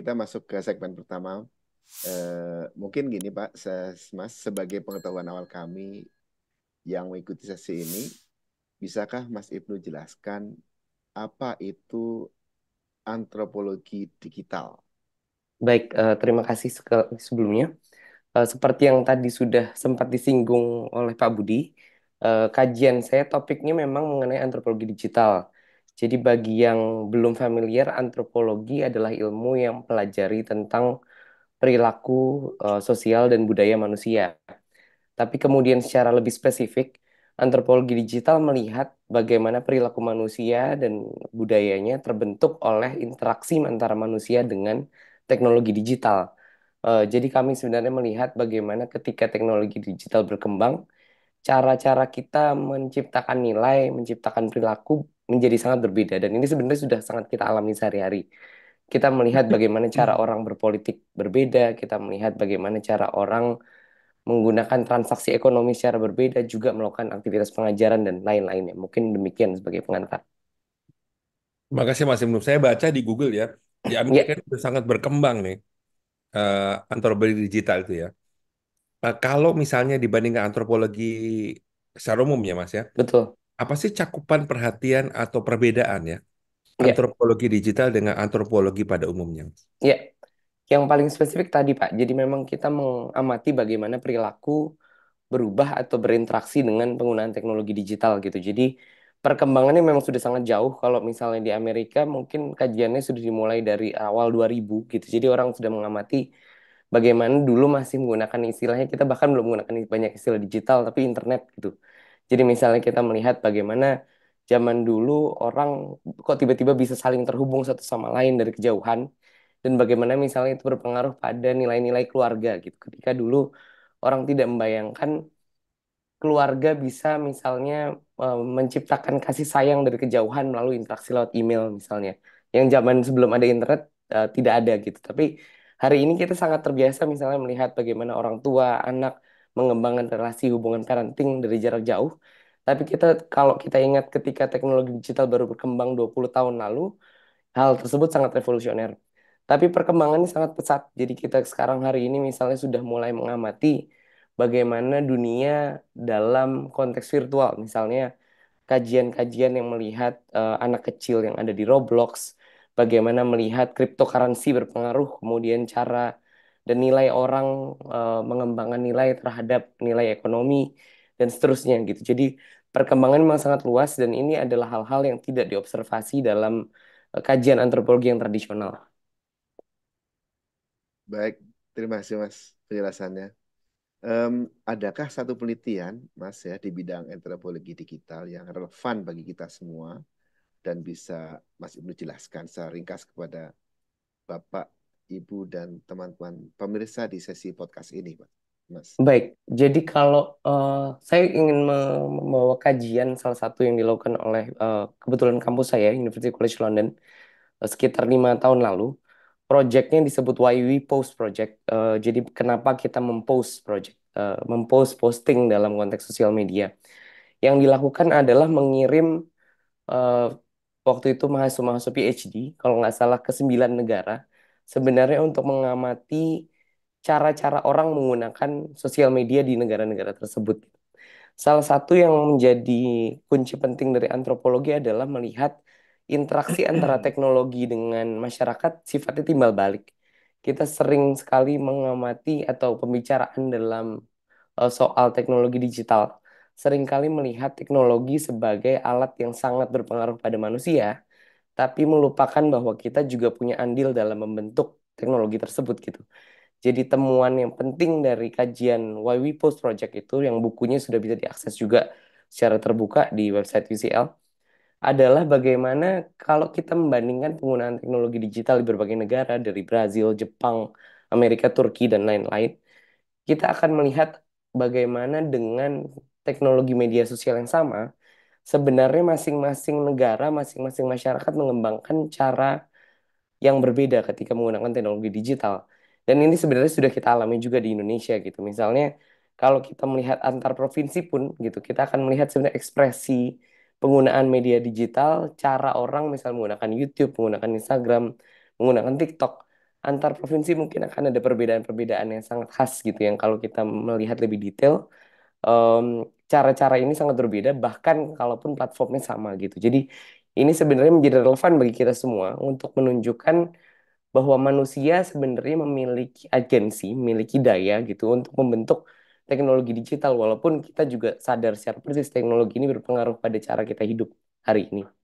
kita masuk ke segmen pertama. Mungkin gini Pak, Mas, sebagai pengetahuan awal kami yang mengikuti sesi ini, bisakah Mas Ibnu jelaskan apa itu antropologi digital? Baik, terima kasih sebelumnya. Seperti yang tadi sudah sempat disinggung oleh Pak Budi, kajian saya topiknya memang mengenai antropologi digital. Jadi bagi yang belum familiar, antropologi adalah ilmu yang mempelajari tentang perilaku sosial dan budaya manusia. Tapi kemudian secara lebih spesifik, antropologi digital melihat bagaimana perilaku manusia dan budayanya terbentuk oleh interaksi antara manusia dengan teknologi digital. Jadi kami sebenarnya melihat bagaimana ketika teknologi digital berkembang, cara-cara kita menciptakan nilai, menciptakan perilaku menjadi sangat berbeda. Dan ini sebenarnya sudah sangat kita alami sehari-hari. Kita melihat bagaimana cara orang berpolitik berbeda, kita melihat bagaimana cara orang menggunakan transaksi ekonomi secara berbeda, juga melakukan aktivitas pengajaran dan lain-lainnya. Mungkin demikian sebagai pengantar. Makasih Mas Ibnu. Saya baca di Google ya, di Ya, Amerika itu sangat berkembang nih antropologi digital itu ya. Kalau misalnya dibandingkan antropologi secara umum ya Mas ya, betul. apa sih cakupan perhatian atau perbedaan ya Ya, antropologi digital dengan antropologi pada umumnya? ya. Yang paling spesifik tadi, Pak. Jadi memang kita mengamati bagaimana perilaku berubah atau berinteraksi dengan penggunaan teknologi digital gitu. Jadi perkembangannya memang sudah sangat jauh. Kalau misalnya di Amerika mungkin kajiannya sudah dimulai dari awal 2000 gitu. Jadi orang sudah mengamati bagaimana dulu masih menggunakan istilahnya, kita bahkan belum menggunakan banyak istilah digital tapi internet gitu. Jadi misalnya kita melihat bagaimana zaman dulu orang kok tiba-tiba bisa saling terhubung satu sama lain dari kejauhan, dan bagaimana misalnya itu berpengaruh pada nilai-nilai keluarga gitu. Ketika dulu orang tidak membayangkan keluarga bisa misalnya menciptakan kasih sayang dari kejauhan melalui interaksi lewat email misalnya. Yang zaman sebelum ada internet tidak ada gitu. Tapi hari ini kita sangat terbiasa misalnya melihat bagaimana orang tua, anak mengembangkan relasi hubungan parenting dari jarak jauh. Tapi kalau kita ingat ketika teknologi digital baru berkembang 20 tahun lalu, hal tersebut sangat revolusioner. Tapi perkembangannya sangat pesat. Jadi kita sekarang hari ini misalnya sudah mulai mengamati bagaimana dunia dalam konteks virtual. Misalnya kajian-kajian yang melihat anak kecil yang ada di Roblox, bagaimana melihat cryptocurrency berpengaruh, kemudian cara dan nilai orang mengembangkan nilai terhadap nilai ekonomi dan seterusnya gitu. Jadi perkembangan memang sangat luas dan ini adalah hal-hal yang tidak diobservasi dalam kajian antropologi yang tradisional. Baik, terima kasih Mas penjelasannya. Adakah satu penelitian Mas ya di bidang antropologi digital yang relevan bagi kita semua dan bisa Mas Ibnu jelaskan secara ringkas kepada Bapak, Ibu, dan teman-teman pemirsa di sesi podcast ini, Pak? Mas. Baik, jadi kalau saya ingin membawa kajian salah satu yang dilakukan oleh kebetulan kampus saya, University College London, sekitar 5 tahun lalu. Projectnya disebut Why We Post Project. Jadi kenapa kita mempost posting dalam konteks sosial media. Yang dilakukan adalah mengirim eh, waktu itu mahasiswa-mahasiswa PhD, kalau nggak salah ke 9 negara, sebenarnya untuk mengamati cara-cara orang menggunakan sosial media di negara-negara tersebut. Salah satu yang menjadi kunci penting dari antropologi adalah melihat interaksi antara teknologi dengan masyarakat sifatnya timbal balik. Kita sering sekali mengamati atau pembicaraan dalam soal teknologi digital, seringkali melihat teknologi sebagai alat yang sangat berpengaruh pada manusia, tapi melupakan bahwa kita juga punya andil dalam membentuk teknologi tersebut gitu. Jadi temuan yang penting dari kajian Why We Post Project itu, yang bukunya sudah bisa diakses juga secara terbuka di website UCL, adalah bagaimana kalau kita membandingkan penggunaan teknologi digital di berbagai negara dari Brazil, Jepang, Amerika, Turki, dan lain-lain, kita akan melihat bagaimana dengan teknologi media sosial yang sama, sebenarnya masing-masing negara, masing-masing masyarakat mengembangkan cara yang berbeda ketika menggunakan teknologi digital. Dan ini sebenarnya sudah kita alami juga di Indonesia gitu. Misalnya kalau kita melihat antar provinsi pun gitu, kita akan melihat sebenarnya ekspresi penggunaan media digital, cara orang misal menggunakan YouTube, menggunakan Instagram, menggunakan TikTok antar provinsi mungkin akan ada perbedaan-perbedaan yang sangat khas gitu yang kalau kita melihat lebih detail em, cara-cara ini sangat berbeda bahkan kalaupun platformnya sama gitu. Jadi ini sebenarnya menjadi relevan bagi kita semua untuk menunjukkan bahwa manusia sebenarnya memiliki agensi, memiliki daya gitu untuk membentuk teknologi digital walaupun kita juga sadar secara persis teknologi ini berpengaruh pada cara kita hidup hari ini.